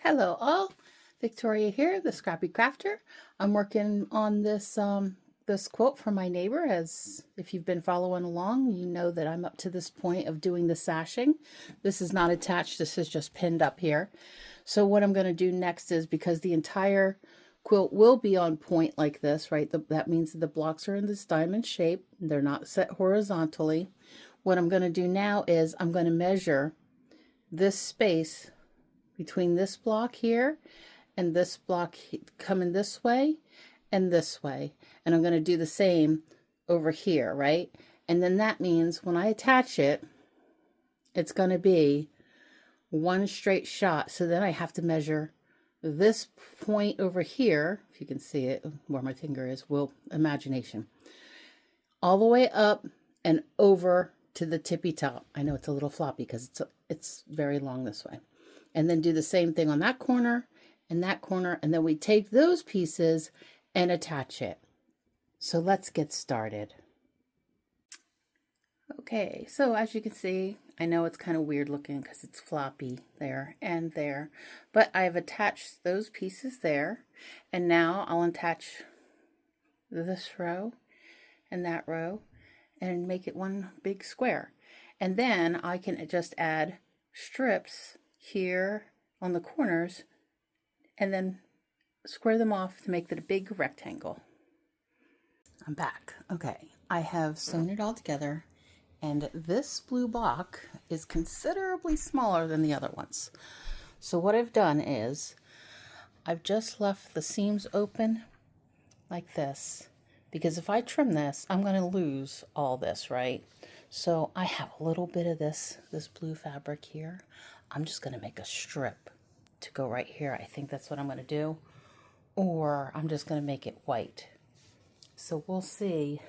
Hello all, Victoria here, the Scrappy Crafter. I'm working on this quilt for my neighbor. As if you've been following along, you know that I'm up to this point of doing the sashing. This is not attached, this is just pinned up here. So what I'm going to do next is, because the entire quilt will be on point like this, right? That means that the blocks are in this diamond shape. They're not set horizontally. What I'm going to do now is I'm going to measure this space between this block here and this block coming this way and this way. And I'm going to do the same over here, right? And then that means when I attach it, it's going to be one straight shot. So then I have to measure this point over here, if you can see it where my finger is, imagination, all the way up and over to the tippy top. I know it's a little floppy because it's very long this way. And then do the same thing on that corner, and then we take those pieces and attach it. So let's get started. Okay, so as you can see, I know it's kind of weird looking because it's floppy there and there, but I've attached those pieces there, and now I'll attach this row and that row and make it one big square. And then I can just add strips here on the corners and then square them off to make it a big rectangle. I'm back. Okay, I have sewn it all together, and this blue block is considerably smaller than the other ones. So what I've done is I've just left the seams open like this, because if I trim this, I'm going to lose all this, right? So I have a little bit of this blue fabric here. I'm just going to make a strip to go right here. I think that's what I'm going to do. Or I'm just going to make it white. So we'll see.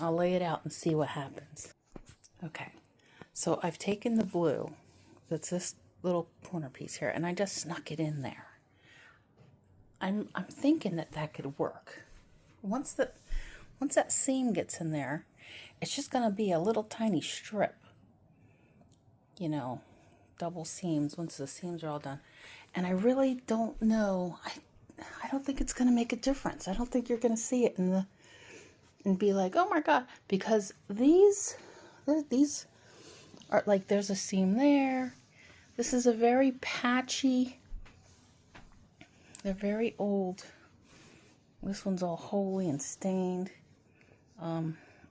I'll lay it out and see what happens. Okay, so I've taken the blue, that's this little corner piece here, and I just snuck it in there. I'm thinking that could work. Once that seam gets in there, it's just going to be a little tiny strip. You know, double seams once the seams are all done. And I really don't know. I don't think it's going to make a difference. I don't think you're going to see it and be like, oh my God, because these are like, there's a seam there. This is a very patchy, they're very old. This one's all holey and stained.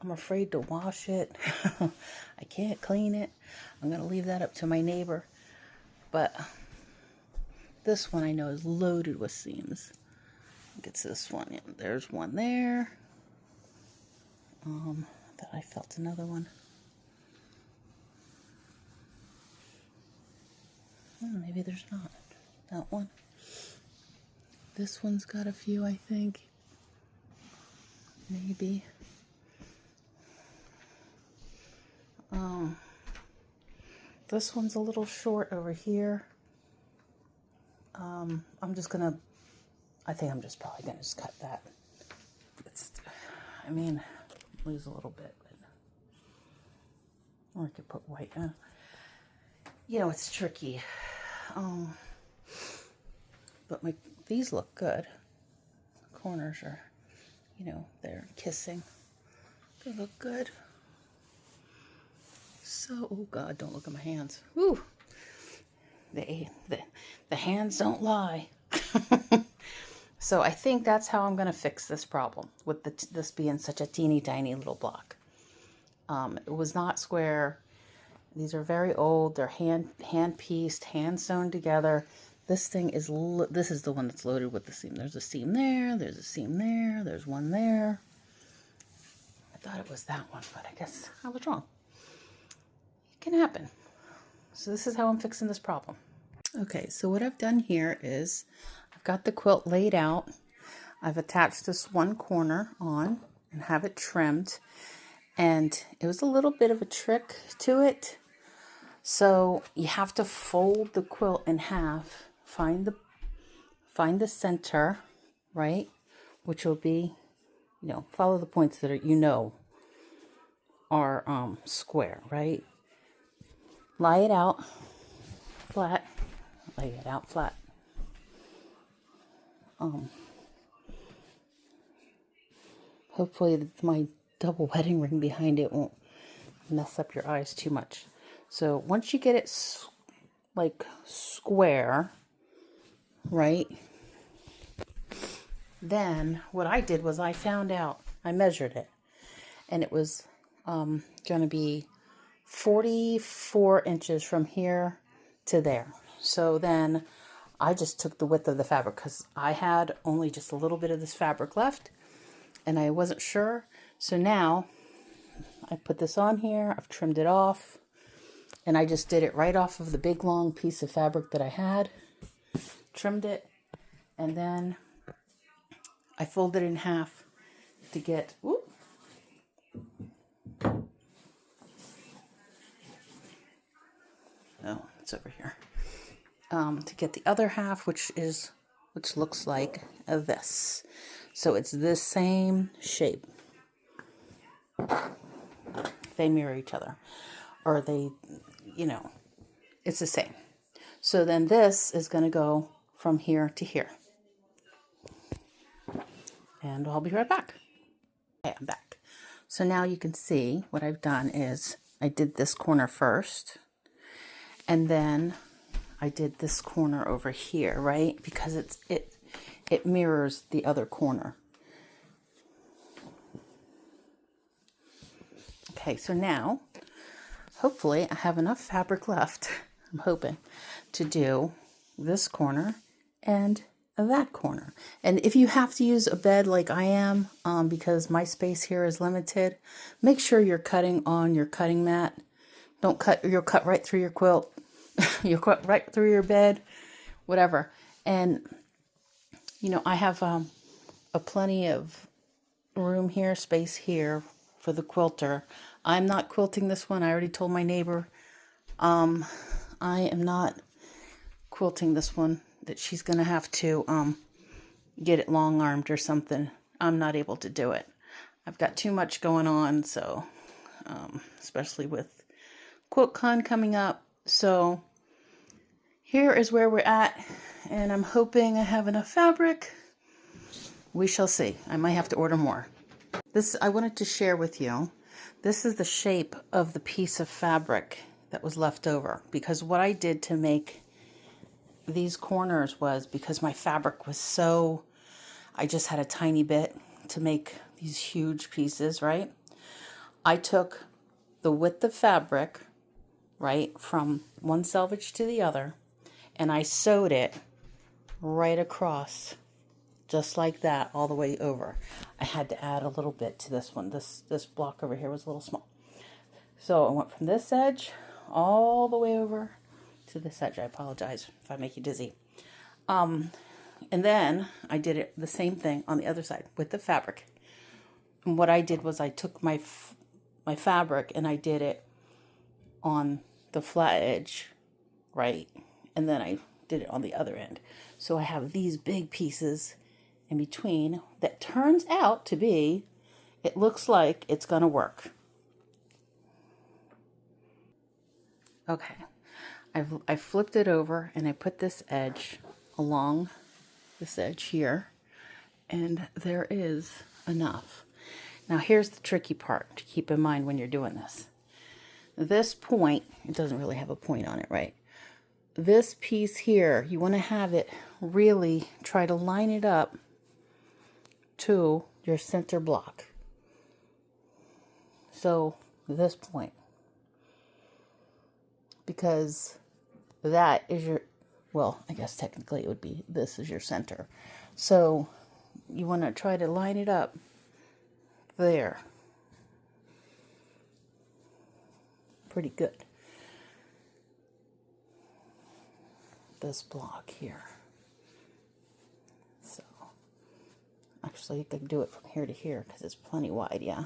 I'm afraid to wash it. I can't clean it. I'm going to leave that up to my neighbor. But this one I know is loaded with seams. I think it's this one. Yeah, there's one there. That I felt another one. Maybe there's not. That one. This one's got a few, I think. Maybe. This one's a little short over here. I think I'm just probably gonna just cut that. Lose a little bit, but, or I could put white in. You know, it's tricky. But these look good. The corners are, you know, they're kissing. They look good. So, oh God, don't look at my hands. Whew. The hands don't lie. So I think that's how I'm going to fix this problem with this being such a teeny tiny little block. It was not square. These are very old. They're hand pieced, hand sewn together. This thing is, this is the one that's loaded with the seam. There's a seam there. There's a seam there. There's one there. I thought it was that one, but I guess I was wrong. It can happen. So this is how I'm fixing this problem. Okay, so what I've done here is I've got the quilt laid out. I've attached this one corner on and have it trimmed. And it was a little bit of a trick to it. So you have to fold the quilt in half, find the center, right? Which will be, you know, follow the points that are, you know, are square, right? Lay it out flat, lay it out flat, Hopefully my double wedding ring behind it won't mess up your eyes too much. So once you get it like square, right? Then what I did was I found out, I measured it, and it was going to be 44 inches from here to there. So then I just took the width of the fabric because I had only just a little bit of this fabric left and I wasn't sure. So now I put this on here, I've trimmed it off, and I just did it right off of the big long piece of fabric that I had, trimmed it, and then I folded it in half to get, whoop, oh, it's over here, to get the other half, which looks like this. So it's this same shape. They mirror each other, or they, you know, it's the same. So then this is going to go from here to here. And I'll be right back. Okay, I'm back. So now you can see what I've done is I did this corner first, and then I did this corner over here, right? Because it mirrors the other corner. Okay, so now hopefully I have enough fabric left, I'm hoping, to do this corner and that corner. And if you have to use a bed like I am, because my space here is limited, make sure you're cutting on your cutting mat. Don't cut, you'll cut right through your quilt. You'll cut right through your bed, whatever. And, you know, I have a plenty of room here, space here for the quilter. I'm not quilting this one. I already told my neighbor I am not quilting this one, that she's going to have to get it long-armed or something. I'm not able to do it. I've got too much going on, so especially with QuiltCon coming up. So here is where we're at, and I'm hoping I have enough fabric. We shall see. I might have to order more. This I wanted to share with you. This is the shape of the piece of fabric that was left over, because what I did to make these corners was, because my fabric was so, I just had a tiny bit to make these huge pieces, right? I took the width of fabric, right, from one selvage to the other, and I sewed it right across, just like that, all the way over. I had to add a little bit to this one. This block over here was a little small. So I went from this edge all the way over to this edge. I apologize if I make you dizzy. And then I did it the same thing on the other side with the fabric. And what I did was I took my fabric and I did it on the flat edge, right? And then I did it on the other end. So I have these big pieces in between that turns out to be, it looks like it's going to work. Okay, I flipped it over and I put this edge along this edge here, and there is enough. Now here's the tricky part to keep in mind when you're doing this. This point, it doesn't really have a point on it, right? This piece here, you want to have it really try to line it up to your center block. So this point, because that is your, well, I guess technically it would be, this is your center. So you want to try to line it up there. Pretty good. This block here. So actually you can do it from here to here because it's plenty wide, yeah.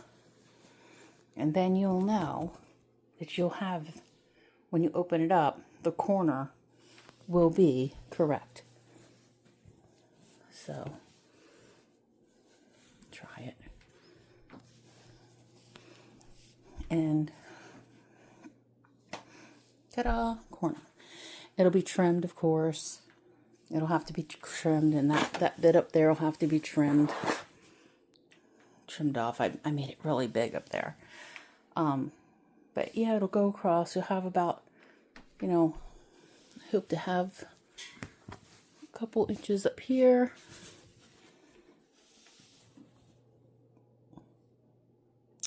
And then you'll know that you'll have, when you open it up, the corner will be correct. So try it. And ta-da, corner. It'll be trimmed, of course. It'll have to be trimmed, and that bit up there will have to be trimmed off. I made it really big up there. But yeah, it'll go across. You'll have about, you know, I hope to have a couple inches up here.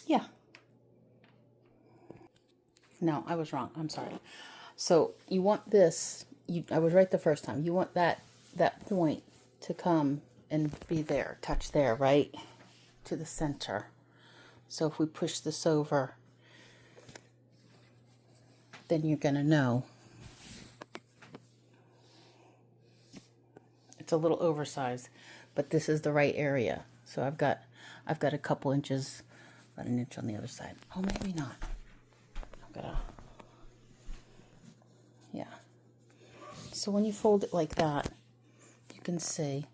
Yeah. No, I was wrong. I'm sorry. So you want this, I was right the first time. You want that point to come and be there, touch there, right to the center. So if we push this over, then you're going to know. It's a little oversized, but this is the right area. So I've got a couple inches, about an inch on the other side. Oh, maybe not. I've got to, yeah. So when you fold it like that, you can see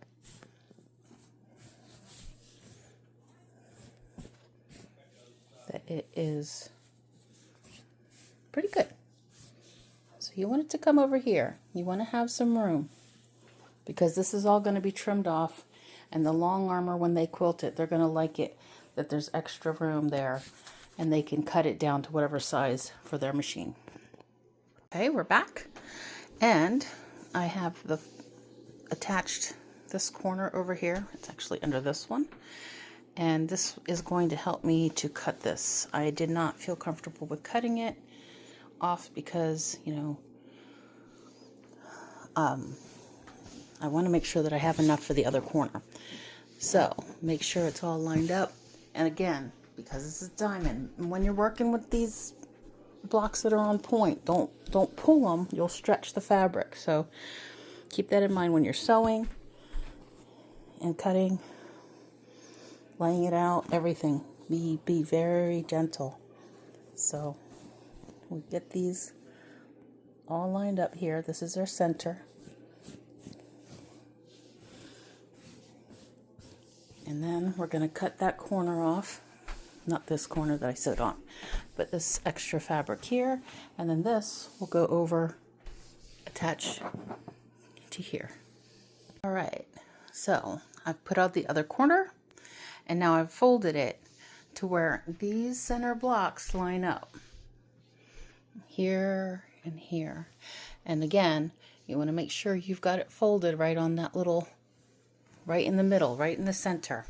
that it is pretty good. So you want it to come over here. You want to have some room, because this is all going to be trimmed off, and the long armor, when they quilt it, they're going to like it that there's extra room there, and they can cut it down to whatever size for their machine. Okay, we're back, and I have attached this corner over here. It's actually under this one, and this is going to help me to cut this. I did not feel comfortable with cutting it off because, you know, I want to make sure that I have enough for the other corner. So make sure it's all lined up. And again, because this is diamond, and when you're working with these blocks that are on point, don't pull them. You'll stretch the fabric. So keep that in mind when you're sewing and cutting, laying it out, everything. Be very gentle. So we get these all lined up here. This is our center. And then we're going to cut that corner off. Not this corner that I sewed on, but this extra fabric here. And then this will go over, attach to here. All right, so I've put out the other corner, and now I've folded it to where these center blocks line up. Here and here. And again, you want to make sure you've got it folded right on that little, right in the middle, right in the center.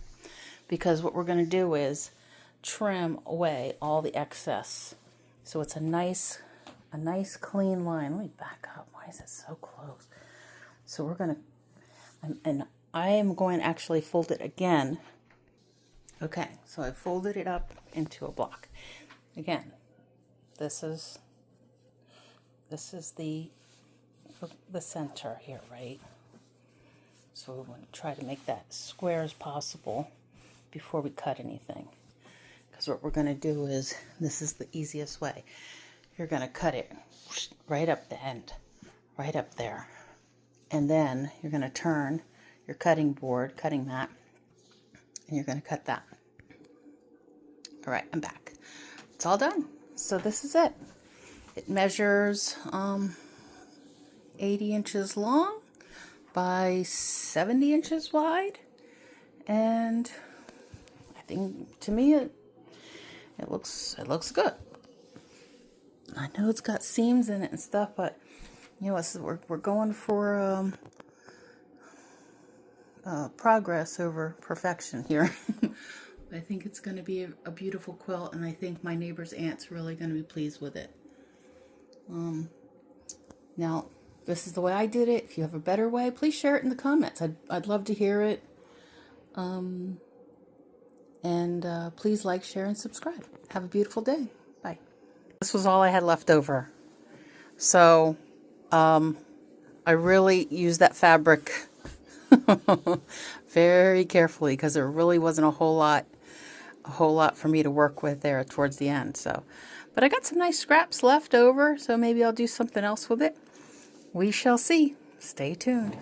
Because what we're going to do is trim away all the excess. So it's a nice clean line. Let me back up. Why is it so close? So we're going to, and I am going to actually fold it again. Okay, so I folded it up into a block. Again, this is the center here, right? So we want to try to make that square as possible before we cut anything. Because what we're going to do is, this is the easiest way. You're going to cut it right up the end, right up there. And then you're going to turn your cutting mat, and you're going to cut that. All right, I'm back. It's all done. So this is it. It measures 80 inches long by 70 inches wide, and I think, to me, it looks good. I know it's got seams in it and stuff, but you know, we're going for progress over perfection here. I think it's going to be a beautiful quilt, and I think my neighbor's aunt's really going to be pleased with it. Now, this is the way I did it. If you have a better way, please share it in the comments. I'd love to hear it. Please like, share, and subscribe. Have a beautiful day. Bye. This was all I had left over. So, I really used that fabric very carefully, because there really wasn't a whole lot for me to work with there towards the end. So, but I got some nice scraps left over, so maybe I'll do something else with it. We shall see. Stay tuned.